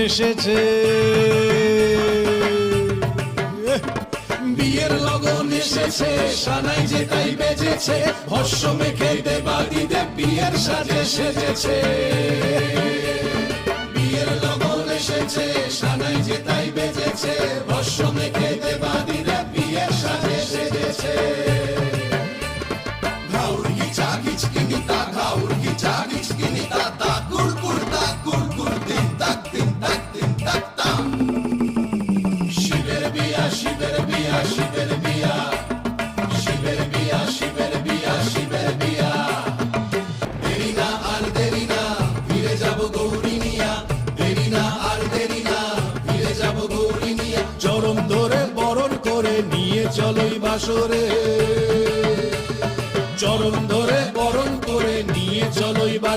এসেছে, বিয়ের লগন এসেছে, সানাই যে তাই বেজেছে, ভস্য মেখে দেবাদিদেব বিয়ের সাজে সেজেছে। বিয়ের লগন এসেছে, সানাই যে তাই বেজেছে, ভস্য মেখে দেবাদিদেব বিয়ের সাজে সেজেছে। ঘাউর গিচা গিচকিনিতা, ঘাউর গিচা গিচকিনিতা, তাক গুড় গুড় তাক গুড় গুড়, দিন তাক দিন তাক দিন তাক তাম। শিবের বিয়া, শিবের বিয়া, শিবের বিয়া, শিবের বিয়া, শিবের বিয়া, শিবের বিয়া। দেরি না আর দেরি না, ফিরে যাব গৌরী নিয়া, দেরি না আর দেরি না, ফিরে যাব গৌরী নিয়া। চরণ ধরে বরণ করে নিয়ে চলোই বাসরে, চরণ ধরে বরণ করে নিয়ে চলোই বাসরে।